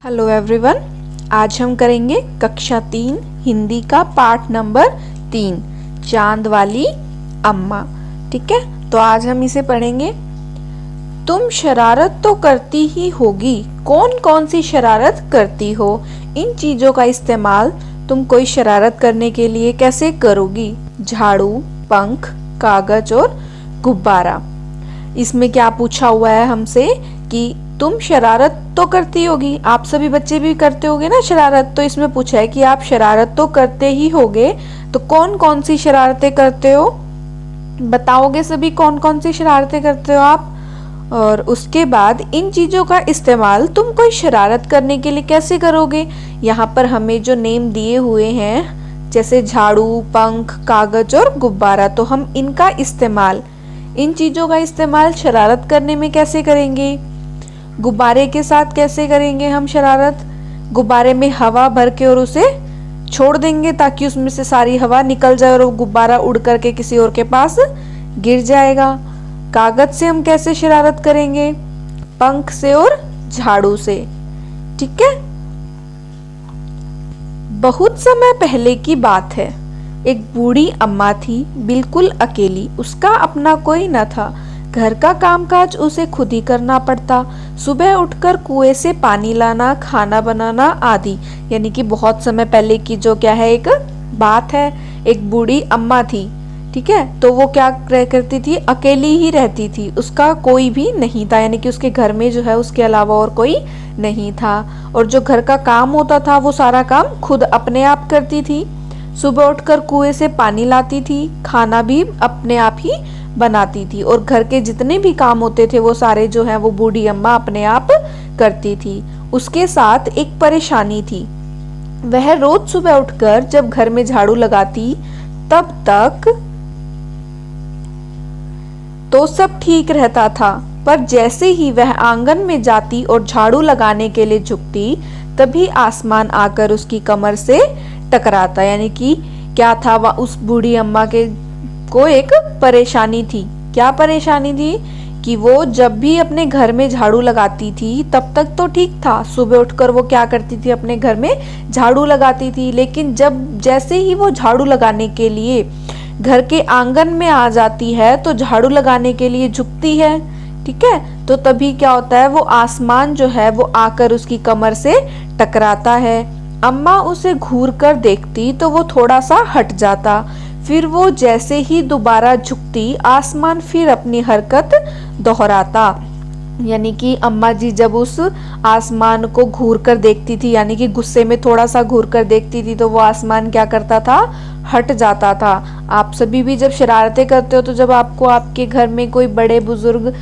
Hello everyone, आज हम करेंगे कक्षा 3 हिंदी का पाठ नंबर 3 चांद वाली अम्मा। ठीक है, तो आज हम इसे पढ़ेंगे। तुम शरारत तो करती ही होगी, कौन कौन सी शरारत करती हो? इन चीजों का इस्तेमाल तुम कोई शरारत करने के लिए कैसे करोगी? झाड़ू, पंख, कागज और गुब्बारा। इसमें क्या पूछा हुआ है हमसे कि तुम शरारत तो करती होगी, आप सभी बच्चे भी करते होगे ना शरारत। तो इसमें पूछा है कि आप शरारत तो करते ही होगे, तो कौन कौन सी शरारतें करते हो? बताओगे सभी कौन कौन सी शरारतें करते हो आप। और उसके बाद इन चीजों का इस्तेमाल तुम कोई शरारत करने के लिए कैसे करोगे? यहाँ पर हमें जो नेम दिए हुए हैं जैसे झाड़ू, पंख, कागज और गुब्बारा, तो हम इनका इस्तेमाल, इन चीजों का इस्तेमाल शरारत करने में कैसे करेंगे? गुब्बारे के साथ कैसे करेंगे हम शरारत? गुब्बारे में हवा भर के और उसे छोड़ देंगे ताकि उसमें से सारी हवा निकल जाए और वो गुब्बारा उड़ करके किसी और के पास गिर जाएगा। कागज से हम कैसे शरारत करेंगे? पंख से और झाड़ू से। ठीक है। बहुत समय पहले की बात है, एक बूढ़ी अम्मा थी, बिल्कुल अकेली। उसका अपना कोई न था। घर का कामकाज उसे खुद ही करना पड़ता। सुबह उठकर कुएं से पानी लाना, खाना बनाना आदि। यानी कि बहुत समय पहले की जो क्या है एक बात है, एक बूढ़ी अम्मा थी। ठीक है, तो वो क्या करती थी? अकेली ही रहती थी, उसका कोई भी नहीं था। यानी कि उसके घर में जो है उसके अलावा और कोई नहीं था। और जो घर का काम होता था वो सारा काम खुद अपने आप करती थी। सुबह उठकर कुएं से पानी लाती थी, खाना भी अपने आप ही बनाती थी, और घर के जितने भी काम होते थे वो सारे जो है वो बूढ़ी अम्मा अपने आप करती थी। उसके साथ एक परेशानी थी। वह रोज सुबह उठकर जब घर में झाड़ू लगाती तब तक तो सब ठीक रहता था, पर जैसे ही वह आंगन में जाती और झाड़ू लगाने के लिए झुकती तभी आसमान आकर उसकी कमर से टकराता। यानी कि क्या था, वह उस बूढ़ी अम्मा के को एक परेशानी थी। क्या परेशानी थी? कि वो जब भी अपने घर में झाड़ू लगाती थी तब तक तो ठीक था। सुबह उठकर वो क्या करती थी? अपने घर में झाड़ू लगाती थी। लेकिन जब जैसे ही वो झाड़ू लगाने के लिए घर के आंगन में आ जाती है तो झाड़ू लगाने के लिए झुकती है। ठीक है, तो तभी क्या होता है, वो आसमान जो है वो आकर उसकी कमर से टकराता है। अम्मा उसे घूर कर देखती तो वो थोड़ा सा हट जाता। फिर वो जैसे ही दोबारा झुकती आसमान फिर अपनी हरकत दोहराता। यानी कि अम्मा जी जब उस आसमान को घूर कर देखती थी, यानी कि गुस्से में थोड़ा सा घूर कर देखती थी, तो वो आसमान क्या करता था? हट जाता था। आप सभी भी जब शरारतें करते हो तो जब आपको आपके घर में कोई बड़े बुजुर्ग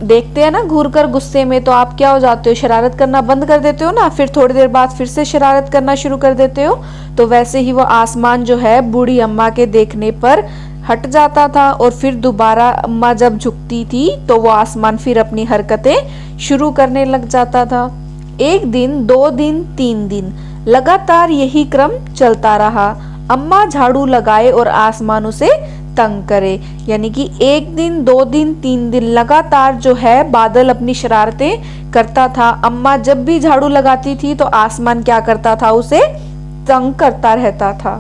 देखते हैं ना घूर कर गुस्से में, तो आप क्या हो जाते हो? शरारत करना बंद कर देते हो ना, फिर थोड़ी देर बाद फिर से शरारत करना शुरू कर देते हो। तो वैसे ही वो आसमान जो है बूढ़ी अम्मा के देखने पर हट जाता था, और फिर दोबारा अम्मा जब झुकती थी तो वो आसमान फिर अपनी हरकतें शुरू करने लग जाता था। एक दिन, 2 दिन, 3 दिन लगातार यही क्रम चलता रहा। अम्मा झाड़ू लगाए और आसमान उसे तंग करे। यानी कि 1 दिन, 2 दिन, 3 दिन लगातार जो है बादल अपनी शरारतें करता था। अम्मा जब भी झाड़ू लगाती थी तो आसमान क्या करता था? उसे तंग करता रहता था।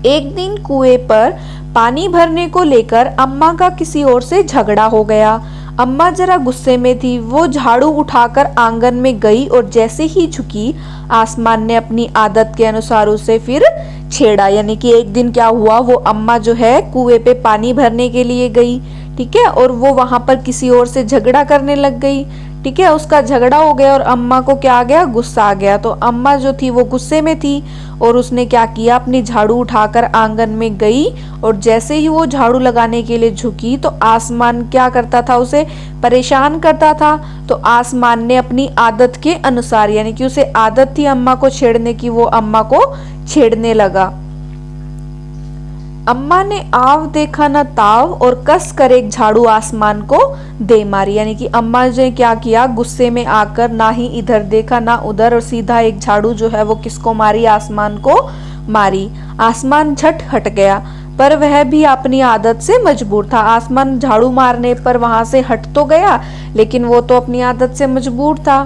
एक दिन कुएं पर पानी भरने को लेकर अम्मा का किसी और से झगड़ा हो गया। अम्मा जरा गुस्से में थी। वो झाड़ू उठाकर आंगन में गई और जैसे ही झुकी आसमान ने अपनी आदत के अनुसार उसे फिर छेड़ा। यानी कि एक दिन क्या हुआ, वो अम्मा जो है कुएं पे पानी भरने के लिए गई। ठीक है, और वो वहां पर किसी और से झगड़ा करने लग गई। ठीक है, उसका झगड़ा हो गया और अम्मा को क्या आ गया? गुस्सा आ गया। तो अम्मा जो थी वो गुस्से में थी और उसने क्या किया? अपनी झाड़ू उठाकर आंगन में गई, और जैसे ही वो झाड़ू लगाने के लिए झुकी तो आसमान क्या करता था? उसे परेशान करता था। तो आसमान ने अपनी आदत के अनुसार, यानी कि उसे आदत थी अम्मा को छेड़ने की, वो अम्मा को छेड़ने लगा। अम्मा ने आव देखा न ताव और कस कर एक झाड़ू आसमान को दे मारी। यानी कि अम्मा ने क्या किया? गुस्से में आकर ना ही इधर देखा ना उधर, और सीधा एक झाड़ू जो है वो किसको मारी? आसमान को मारी। आसमान झट हट गया, पर वह भी अपनी आदत से मजबूर था। आसमान झाड़ू मारने पर वहां से हट तो गया, लेकिन वो तो अपनी आदत से मजबूर था।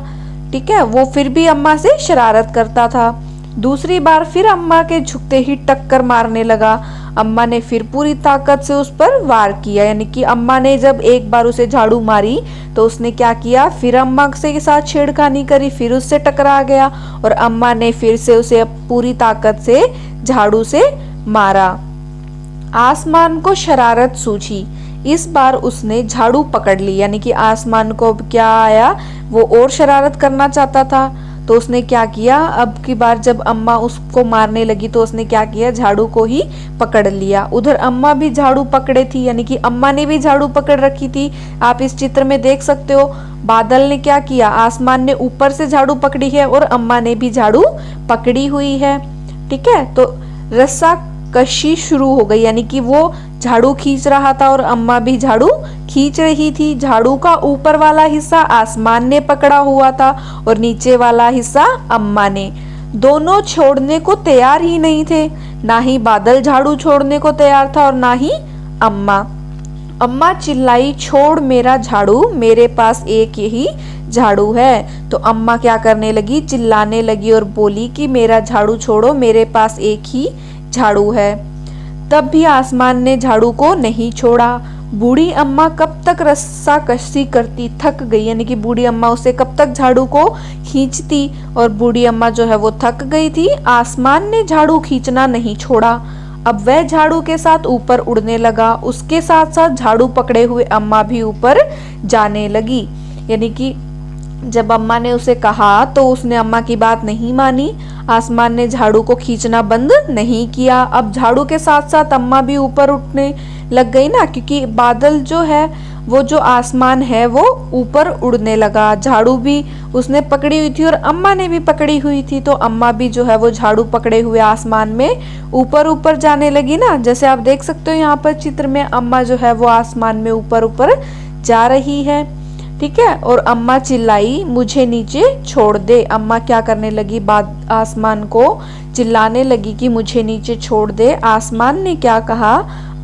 ठीक है, वो फिर भी अम्मा से शरारत करता था। दूसरी बार फिर अम्मा के झुकते ही टक्कर मारने लगा। अम्मा ने फिर पूरी ताकत से उस पर वार किया, यानी कि अम्मा ने जब एक बार उसे झाड़ू मारी तो उसने क्या किया, फिर अम्मा से साथ छेड़खानी करी, फिर उससे टकरा गया और अम्मा ने फिर से उसे पूरी ताकत से झाड़ू से मारा। आसमान को शरारत सूझी। इस बार उसने झाड़ू पकड़ ली, यानी कि आसमान को अब क्या आया, वो और शरारत करना चाहता था। तो उसने क्या किया, अब की बार जब अम्मा उसको मारने लगी तो उसने क्या किया, झाड़ू को ही पकड़ लिया। उधर अम्मा भी झाड़ू पकड़े थी, यानी कि अम्मा ने भी झाड़ू पकड़ रखी थी। आप इस चित्र में देख सकते हो, बादल ने क्या किया, आसमान ने ऊपर से झाड़ू पकड़ी है और अम्मा ने भी झाड़ू पकड़ी हुई है। ठीक है, तो रस्सा कशी शुरू हो गई, यानी कि वो झाड़ू खींच रहा था और अम्मा भी झाड़ू खींच रही थी। झाड़ू का ऊपर वाला हिस्सा आसमान ने पकड़ा हुआ था और नीचे वाला हिस्सा अम्मा ने। दोनों छोड़ने को तैयार ही नहीं थे, ना ही बादल झाड़ू छोड़ने को तैयार था और ना ही अम्मा। अम्मा चिल्लाई, छोड़ मेरा झाड़ू, मेरे पास एक यही झाड़ू है। तो अम्मा क्या करने लगी, चिल्लाने लगी और बोली कि मेरा झाड़ू छोड़ो, मेरे पास एक ही झाड़ू है। तब भी आसमान ने झाड़ू को नहीं छोड़ा। बूढ़ी अम्मा कब तक रस्सा कशी करती, थक गई, यानी कि बूढ़ी अम्मा उसे कब तक झाड़ू को खींचती, और बूढ़ी अम्मा जो है वो थक गई थी। आसमान ने झाड़ू खींचना नहीं छोड़ा। अब वह झाड़ू के साथ ऊपर उड़ने लगा। उसके साथ साथ झाड़ू पकड़े हुए अम्मा भी ऊपर जाने लगी, यानी कि जब अम्मा ने उसे कहा तो उसने अम्मा की बात नहीं मानी। आसमान ने झाड़ू को खींचना बंद नहीं किया। अब झाड़ू के साथ साथ अम्मा भी ऊपर उठने लग गई ना, क्योंकि बादल जो है वो जो आसमान है वो ऊपर उड़ने लगा। झाड़ू भी उसने पकड़ी हुई थी और अम्मा ने भी पकड़ी हुई थी, तो अम्मा भी जो है वो झाड़ू पकड़े हुए आसमान में ऊपर ऊपर जाने लगी ना। जैसे आप देख सकते हो यहाँ पर चित्र में अम्मा जो है वो आसमान में ऊपर ऊपर जा रही है। ठीक है, और अम्मा चिल्लाई, मुझे नीचे छोड़ दे। अम्मा क्या करने लगी, आसमान को चिल्लाने लगी कि मुझे नीचे छोड़ दे। आसमान ने क्या कहा,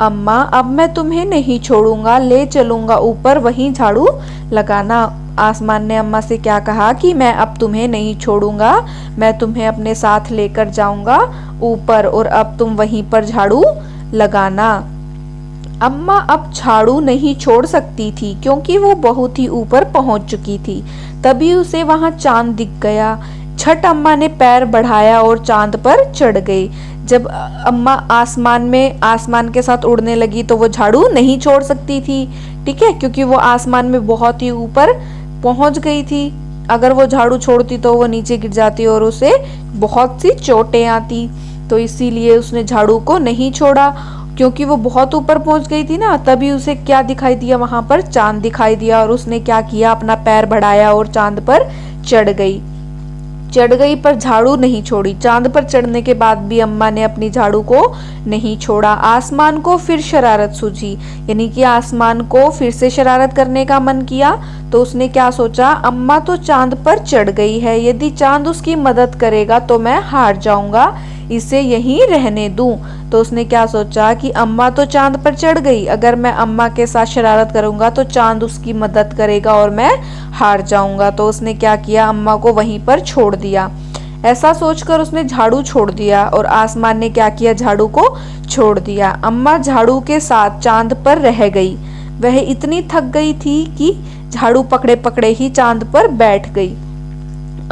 अम्मा अब मैं तुम्हें नहीं छोड़ूंगा, ले चलूंगा ऊपर, वहीं झाड़ू लगाना। आसमान ने अम्मा से क्या कहा कि मैं अब तुम्हें नहीं छोड़ूंगा, मैं तुम्हें अपने साथ लेकर जाऊंगा ऊपर, और अब तुम वहीं पर झाड़ू लगाना। अम्मा अब झाड़ू नहीं छोड़ सकती थी क्योंकि वो बहुत ही ऊपर पहुंच चुकी थी। तभी उसे वहां चांद दिख गया। छठ अम्मा ने पैर बढ़ाया और चांद पर चढ़ गई। जब अम्मा आसमान के साथ उड़ने लगी तो वो झाड़ू नहीं छोड़ सकती थी, ठीक है, क्योंकि वो आसमान में बहुत ही ऊपर पहुंच गई थी। अगर वो झाड़ू छोड़ती तो वो नीचे गिर जाती और उसे बहुत सी चोटें आती। तो इसीलिए उसने झाड़ू को नहीं छोड़ा, क्योंकि वो बहुत ऊपर पहुंच गई थी ना। तभी उसे क्या दिखाई दिया, वहां पर चांद दिखाई दिया, और उसने क्या किया, अपना पैर बढ़ाया और चांद पर चढ़ गई पर झाड़ू नहीं छोड़ी। चांद पर चढ़ने के बाद भी अम्मा ने अपनी झाड़ू को नहीं छोड़ा। आसमान को फिर शरारत सूझी, यानी कि आसमान को फिर से शरारत करने का मन किया। तो उसने क्या सोचा, अम्मा तो चांद पर चढ़ गई है, यदि चांद उसकी मदद करेगा तो मैं हार जाऊंगा, इसे यहीं रहने दूं। तो उसने क्या सोचा कि अम्मा तो चांद पर चढ़ गई, अगर मैं अम्मा के साथ शरारत करूंगा तो चांद उसकी मदद करेगा और मैं हार जाऊंगा। तो उसने क्या किया, अम्मा को वहीं पर छोड़ दिया। ऐसा सोचकर उसने झाड़ू छोड़ दिया और आसमान ने क्या किया, झाड़ू को छोड़ दिया। अम्मा झाड़ू के साथ चांद पर रह गई। वह इतनी थक गई थी कि झाड़ू पकड़े पकड़े ही चांद पर बैठ गई।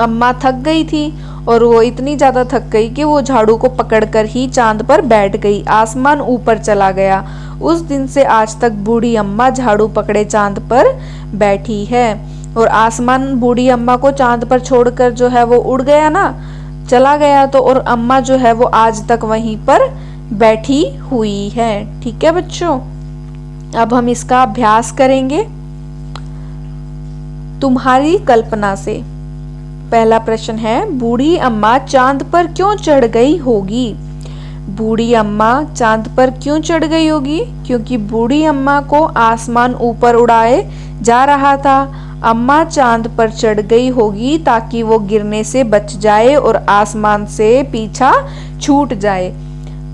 अम्मा थक गई थी और वो इतनी ज्यादा थक गई कि वो झाड़ू को पकड़कर ही चांद पर बैठ गई। आसमान ऊपर चला गया। उस दिन से आज तक बूढ़ी अम्मा झाड़ू पकड़े चांद पर बैठी है। और आसमान बूढ़ी अम्मा को चांद पर छोड़कर जो है वो उड़ गया ना, चला गया। तो और अम्मा जो है वो आज तक वहीं पर बैठी हुई है। ठीक है बच्चों, अब हम इसका अभ्यास करेंगे तुम्हारी कल्पना से। पहला प्रश्न है, बूढ़ी अम्मा चांद पर क्यों चढ़ गई होगी? बूढ़ी अम्मा चांद पर क्यों चढ़ गई होगी? क्योंकि बूढ़ी अम्मा को आसमान ऊपर उड़ाए जा रहा था। अम्मा चांद पर चढ़ गई होगी ताकि वो गिरने से बच जाए और आसमान से पीछा छूट जाए।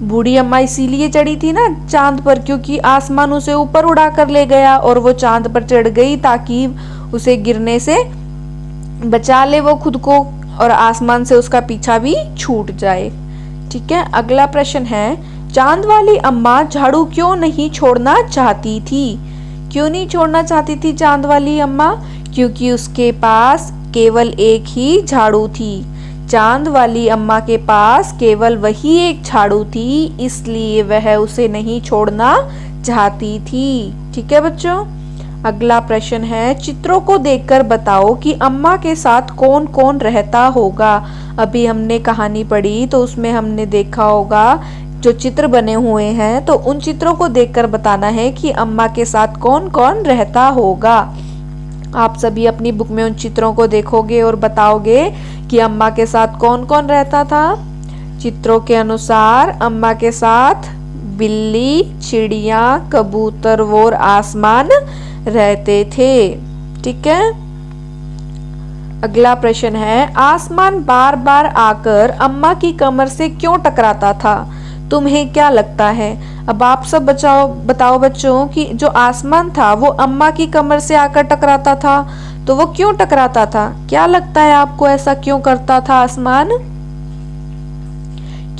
बूढ़ी अम्मा इसीलिए चढ़ी थी ना चांद पर, क्योंकि आसमान उसे ऊपर उड़ा कर ले गया और वो चांद पर चढ़ गई ताकि उसे गिरने से बचा ले वो खुद को और आसमान से उसका पीछा भी छूट जाए। ठीक है, अगला प्रश्न है, चांद वाली अम्मा झाड़ू क्यों नहीं छोड़ना चाहती थी? क्यों नहीं छोड़ना चाहती थी चांद वाली अम्मा? क्योंकि उसके पास केवल एक ही झाड़ू थी। चांद वाली अम्मा के पास केवल वही एक झाड़ू थी, इसलिए वह उसे नहीं छोड़ना चाहती थी। ठीक है बच्चों, अगला प्रश्न है, चित्रों को देखकर बताओ कि अम्मा के साथ कौन कौन रहता होगा। अभी हमने कहानी पढ़ी तो उसमें हमने देखा होगा जो चित्र बने हुए हैं, तो उन चित्रों को देखकर बताना है कि अम्मा के साथ कौन कौन रहता होगा। आप सभी अपनी बुक में उन चित्रों को देखोगे और बताओगे कि अम्मा के साथ कौन कौन रहता था। चित्रों के अनुसार अम्मा के साथ बिल्ली, चिड़िया, कबूतर और आसमान रहते थे। ठीक है, अगला प्रश्न है, आसमान बार बार आकर अम्मा की कमर से क्यों टकराता था? तुम्हें क्या लगता है? अब आप सब बताओ बच्चों कि जो आसमान था वो अम्मा की कमर से आकर टकराता था, तो वो क्यों टकराता था? क्या लगता है आपको, ऐसा क्यों करता था आसमान?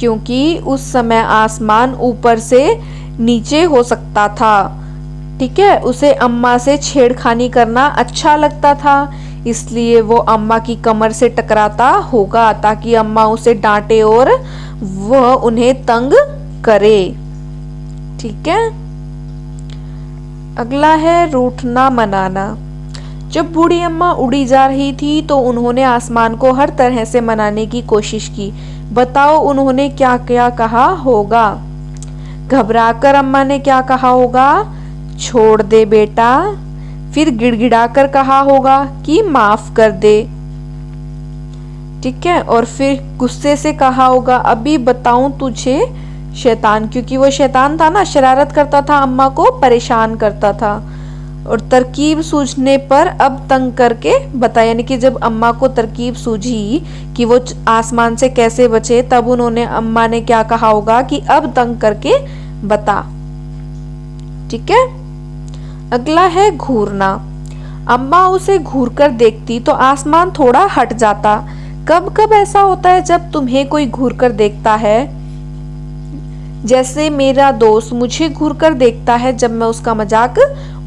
क्योंकि उस समय आसमान ऊपर से नीचे हो सकता था। ठीक है, उसे अम्मा से छेड़खानी करना अच्छा लगता था, इसलिए वो अम्मा की कमर से टकराता होगा ताकि अम्मा उसे डांटे और वह उन्हें तंग करे। ठीक है, अगला है रूठना मनाना। जब बूढ़ी अम्मा उड़ी जा रही थी तो उन्होंने आसमान को हर तरह से मनाने की कोशिश की। बताओ उन्होंने क्या क्या कहा होगा? घबराकर अम्मा ने क्या कहा होगा? छोड़ दे बेटा। फिर गिड़गिड़ाकर कहा होगा कि माफ कर दे। ठीक है, और फिर गुस्से से कहा होगा, अभी बताऊं तुझे शैतान, क्योंकि वो शैतान था ना, शरारत करता था, अम्मा को परेशान करता था। और तरकीब सूझने पर अब तंग करके बता, यानी कि जब अम्मा को तरकीब सूझी कि वो आसमान से कैसे बचे, तब उन्होंने अम्मा ने क्या कहा होगा कि अब तंग करके बता। ठीक है, अगला है घूरना। अम्मा उसे घूर कर देखती तो आसमान थोड़ा हट जाता। कब कब ऐसा होता है जब तुम्हें कोई घूर कर देखता है? जैसे मेरा दोस्त मुझे घूर कर देखता है जब मैं उसका मजाक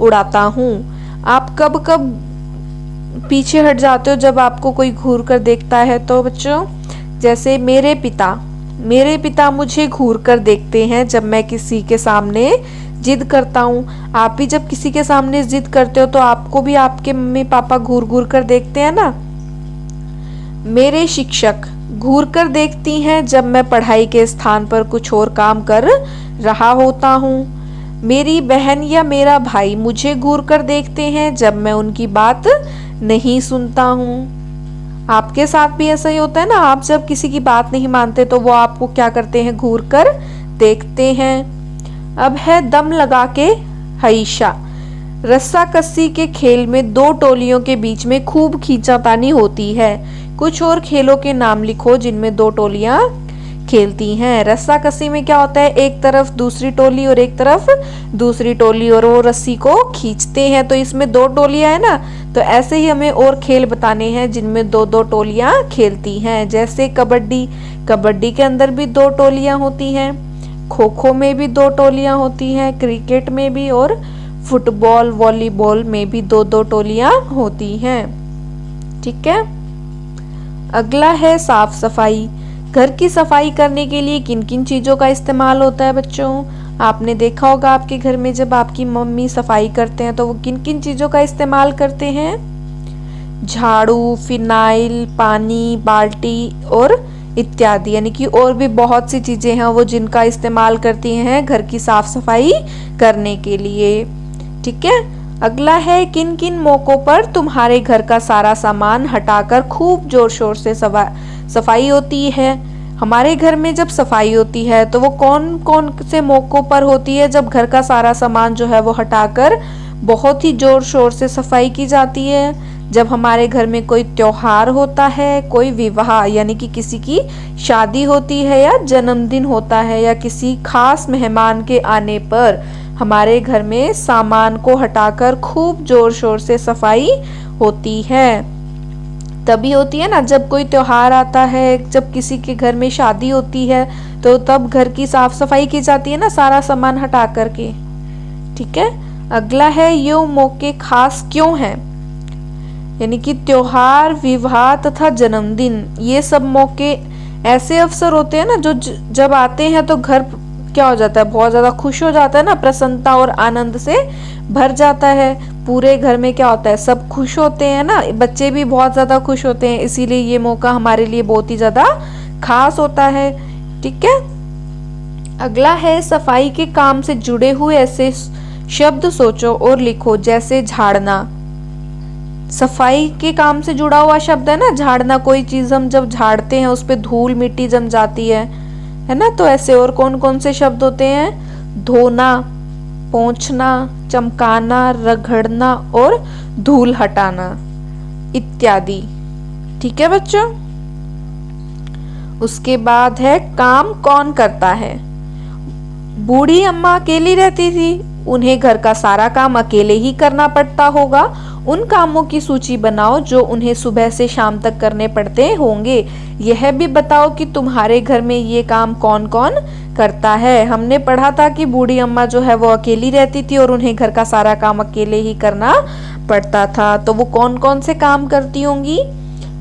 उड़ाता हूँ। आप कब कब पीछे हट जाते हो जब आपको कोई घूर कर देखता है? तो बच्चों, जैसे मेरे पिता मुझे घूर कर देखते हैं जब मैं किसी के सामने जिद करता हूँ। आप भी जब किसी के सामने जिद करते हो तो आपको भी आपके मम्मी पापा घूर घूर कर देखते हैं ना। मेरे शिक्षक घूर कर देखती हैं जब मैं पढ़ाई के स्थान पर कुछ और काम कर रहा होता हूँ। मेरी बहन या मेरा भाई मुझे घूर कर देखते हैं जब मैं उनकी बात नहीं सुनता हूँ। आपके साथ भी ऐसा ही होता है ना, आप जब किसी की बात नहीं मानते तो वो आपको क्या करते हैं? घूर कर देखते हैं। अब है दम लगा के हईशा। रस्सा कस्सी के खेल में दो टोलियों के बीच में खूब खींचातानी होती है। कुछ और खेलों के नाम लिखो जिनमें दो टोलियां खेलती हैं। रस्सा कस्सी में क्या होता है? एक तरफ दूसरी टोली और एक तरफ दूसरी टोली, और वो रस्सी को खींचते हैं, तो इसमें दो टोलियां है ना। तो ऐसे ही हमें और खेल बताने हैं जिनमें दो दो टोलियां खेलती हैं। जैसे कबड्डी के अंदर भी दो टोलियां होती हैं, खो खो में भी दो टोलियां होती हैं, क्रिकेट में भी, और फुटबॉल वॉलीबॉल में भी दो दो टोलियां होती हैं। ठीक है, अगला है साफ सफाई। घर की सफाई करने के लिए किन किन चीजों का इस्तेमाल होता है बच्चों? आपने देखा होगा आपके घर में जब आपकी मम्मी सफाई करते हैं तो वो किन किन चीजों का इस्तेमाल करते हैं? झाड़ू, फिनाइल, पानी, बाल्टी और इत्यादि, यानी कि और भी बहुत सी चीजें हैं वो जिनका इस्तेमाल करती हैं घर की साफ सफाई करने के लिए। ठीक है, अगला है किन किन मौकों पर तुम्हारे घर का सारा सामान हटाकर खूब जोर शोर से सफाई होती है? हमारे घर में जब सफाई होती है तो वो कौन कौन से मौकों पर होती है? जब घर का सारा सामान जो है वो हटाकर बहुत ही जोर शोर से सफाई की जाती है। जब हमारे घर में कोई त्योहार होता है, कोई विवाह यानी कि किसी की शादी होती है, या जन्मदिन होता है, या किसी खास मेहमान के आने पर हमारे घर में सामान को हटाकर खूब जोर शोर से सफाई होती है। तभी होती है ना जब कोई त्योहार आता है, जब किसी के घर में शादी होती है तो तब घर की साफ सफाई की जाती है ना, सारा सामान हटा करके। ठीक है, अगला है ये मौके खास क्यों हैं, यानी कि त्योहार, विवाह तथा जन्मदिन, ये सब मौके ऐसे अवसर होते हैं ना जो जब आते हैं तो घर क्या हो जाता है, बहुत ज्यादा खुश हो जाता है ना, प्रसन्नता और आनंद से भर जाता है। पूरे घर में क्या होता है, सब खुश होते हैं ना, बच्चे भी बहुत ज्यादा खुश होते हैं, इसीलिए ये मौका हमारे लिए बहुत ही ज्यादा खास होता है। ठीक है, अगला है सफाई के काम से जुड़े हुए ऐसे शब्द सोचो और लिखो, जैसे झाड़ना। सफाई के काम से जुड़ा हुआ शब्द है ना झाड़ना, कोई चीज हम जब झाड़ते हैं उस पे धूल मिट्टी जम जाती है ना, तो ऐसे और कौन कौन से शब्द होते हैं, धोना, पोंछना, चमकाना, रगड़ना और धूल हटाना इत्यादि। ठीक है बच्चों, उसके बाद है काम कौन करता है। बूढ़ी अम्मा अकेली रहती थी, उन्हें घर का सारा काम अकेले ही करना पड़ता होगा। उन कामों की सूची बनाओ जो उन्हें सुबह से शाम तक करने पड़ते होंगे। यह भी बताओ कि तुम्हारे घर में ये काम कौन कौन करता है। हमने पढ़ा था कि बूढ़ी अम्मा जो है वो अकेली रहती थी और उन्हें घर का सारा काम अकेले ही करना पड़ता था, तो वो कौन कौन से काम करती होंगी।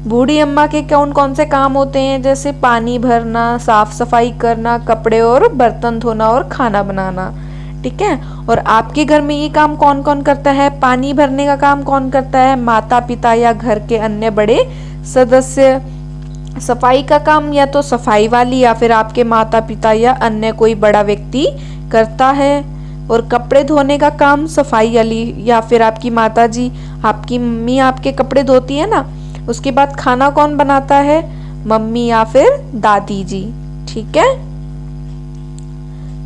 बूढ़ी अम्मा के कौन कौन से काम होते हैं, जैसे पानी भरना, साफ सफाई करना, कपड़े और बर्तन धोना और खाना बनाना। ठीक है, और आपके घर में ये काम कौन कौन करता है, पानी भरने का काम कौन करता है, माता पिता या घर के अन्य बड़े सदस्य। सफाई का काम या तो सफाई वाली या फिर आपके माता पिता या अन्य कोई बड़ा व्यक्ति करता है। और कपड़े धोने का काम सफाई वाली या फिर आपकी माता जी, आपकी मम्मी आपके कपड़े धोती है ना। उसके बाद खाना कौन बनाता है, मम्मी या फिर दादी जी। ठीक है,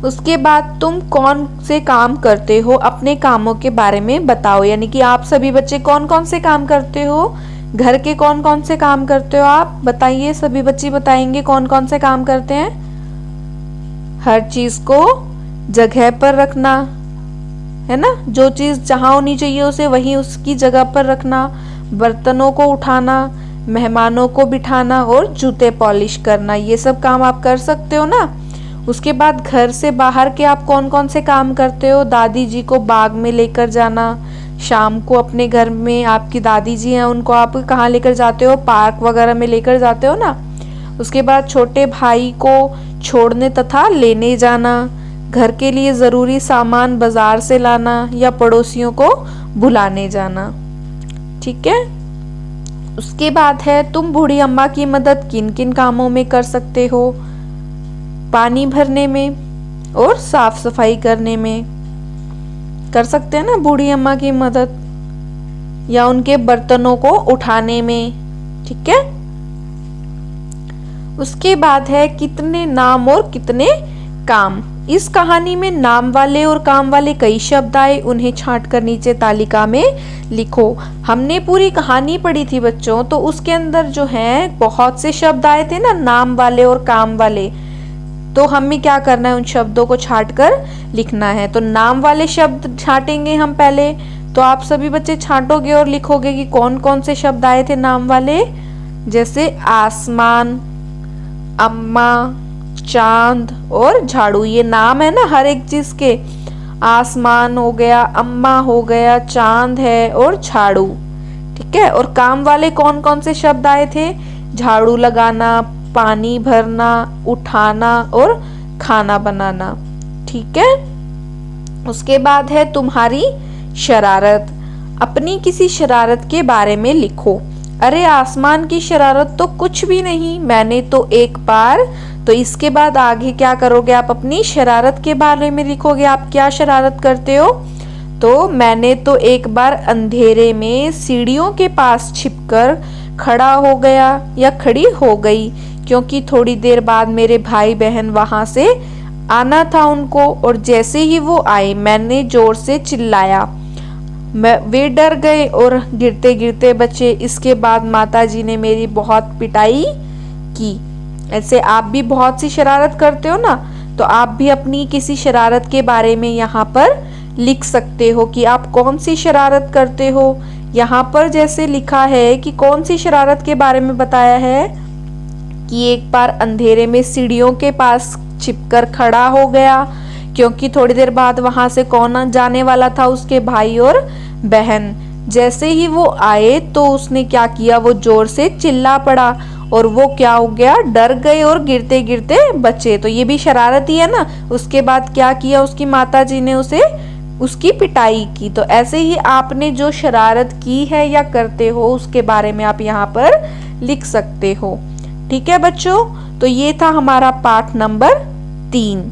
उसके बाद तुम कौन से काम करते हो, अपने कामों के बारे में बताओ, यानी कि आप सभी बच्चे कौन कौन से काम करते हो, घर के कौन कौन से काम करते हो, आप बताइए। सभी बच्चे बताएंगे कौन कौन से काम करते हैं। हर चीज को जगह पर रखना है ना, जो चीज जहां होनी चाहिए उसे वहीं उसकी जगह पर रखना, बर्तनों को उठाना, मेहमानों को बिठाना और जूते पॉलिश करना, ये सब काम आप कर सकते हो ना। उसके बाद घर से बाहर के आप कौन कौन से काम करते हो, दादी जी को बाग में लेकर जाना, शाम को अपने घर में आपकी दादी जी हैं उनको आप कहाँ लेकर जाते हो, पार्क वगैरह में लेकर जाते हो ना। उसके बाद छोटे भाई को छोड़ने तथा लेने जाना, घर के लिए जरूरी सामान बाजार से लाना या पड़ोसियों को बुलाने जाना। ठीक है, उसके बाद है तुम बूढ़ी अम्मा की मदद किन किन कामों में कर सकते हो, पानी भरने में और साफ सफाई करने में कर सकते हैं ना बूढ़ी अम्मा की मदद, या उनके बर्तनों को उठाने में। ठीक है, उसके बाद है कितने नाम और कितने काम। इस कहानी में नाम वाले और काम वाले कई शब्द आए, उन्हें छांट कर नीचे तालिका में लिखो। हमने पूरी कहानी पढ़ी थी बच्चों, तो उसके अंदर जो है बहुत से शब्द आए थे ना, नाम वाले और काम वाले। तो हमें क्या करना है, उन शब्दों को छांट कर लिखना है। तो नाम वाले शब्द छांटेंगे हम पहले, तो आप सभी बच्चे छांटोगे और लिखोगे कि कौन कौन से शब्द आए थे नाम वाले, जैसे आसमान, अम्मा, चांद और झाड़ू। ये नाम है ना हर एक चीज के, आसमान हो गया, अम्मा हो गया, चांद है और झाड़ू। ठीक है, और काम वाले कौन कौन से शब्द आए थे, झाड़ू लगाना, पानी भरना, उठाना और खाना बनाना। ठीक है, उसके बाद है तुम्हारी शरारत। अपनी किसी शरारत के बारे में लिखो। अरे आसमान की शरारत तो कुछ भी नहीं, मैंने तो एक बार। तो इसके बाद आगे क्या करोगे, आप अपनी शरारत के बारे में लिखोगे, आप क्या शरारत करते हो। तो मैंने तो एक बार अंधेरे में सीढ़ियों के पास छिपकर खड़ा हो गया या खड़ी हो गई, क्योंकि थोड़ी देर बाद मेरे भाई बहन वहां से आना था उनको, और जैसे ही वो आए मैंने जोर से चिल्लाया, वे डर गए और गिरते गिरते बचे। इसके बाद माताजी ने मेरी बहुत पिटाई की। ऐसे आप भी बहुत सी शरारत करते हो ना, तो आप भी अपनी किसी शरारत के बारे में यहाँ पर लिख सकते हो कि आप कौन सी शरारत करते हो, यहाँ पर जैसे लिखा है कि कौन सी शरारत के बारे में बताया है कि एक बार अंधेरे में सीढ़ियों के पास छिपकर खड़ा हो गया, क्योंकि थोड़ी देर बाद वहां से कौन जाने वाला था, उसके भाई और बहन। जैसे ही वो आए तो उसने क्या किया, वो जोर से चिल्ला पड़ा और वो क्या हो गया, डर गए और गिरते गिरते बचे। तो ये भी शरारत ही है ना। उसके बाद क्या किया, उसकी माताजी ने उसे उसकी पिटाई की। तो ऐसे ही आपने जो शरारत की है या करते हो उसके बारे में आप यहाँ पर लिख सकते हो। ठीक है बच्चों, तो ये था हमारा पाठ नंबर 3।